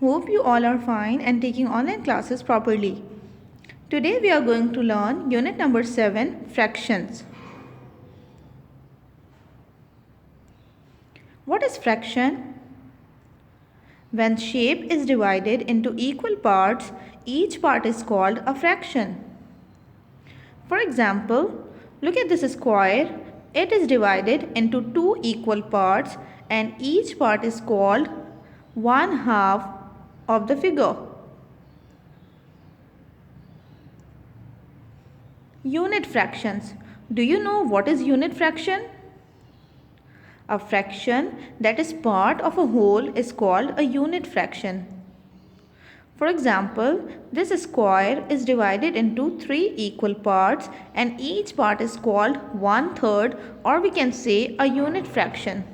Hope you all are fine and taking online classes properly. Today we are going to learn unit number 7, fractions. What is fraction? When shape is divided into equal parts, each part is called a fraction. For example, look at this square. It is divided into two equal parts and each part is called 1/2 of the figure. Unit fractions. Do you know what is unit fraction? A fraction that is part of a whole is called a unit fraction. For example, this square is divided into three equal parts and each part is called 1/3, or we can say a unit fraction.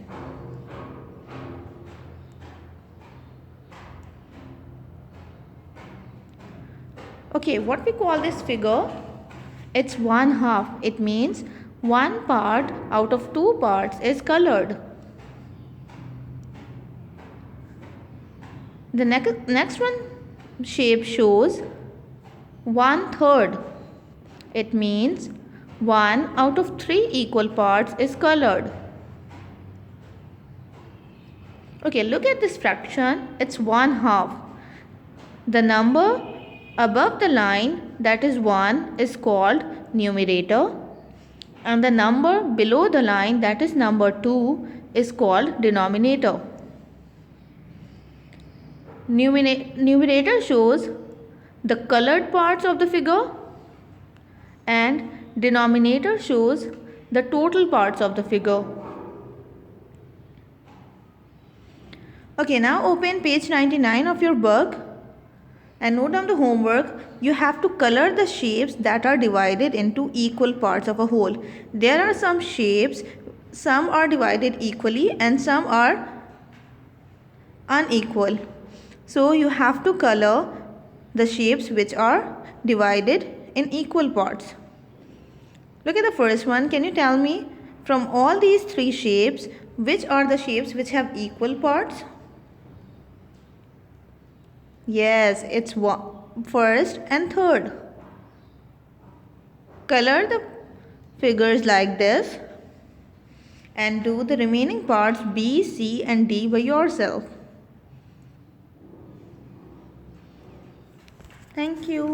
Okay, what we call this figure? It's 1/2. It means one part out of two parts is colored. The next one shape shows 1/3. It means one out of three equal parts is colored. Okay, look at this fraction. It's 1/2. The number above the line, that is 1, is called numerator, and the number below the line, that is number 2, is called denominator. Numerator shows the colored parts of the figure and denominator shows the total parts of the figure. Okay, now open page 99 of your book and note down the homework. You have to color the shapes that are divided into equal parts of a whole. There are some shapes, some are divided equally and some are unequal. So you have to color the shapes which are divided in equal parts. Look at the first one. Can you tell me from all these three shapes, which are the shapes which have equal parts? Yes, it's first and third. Color the figures like this and do the remaining parts B, C and D by yourself. Thank you.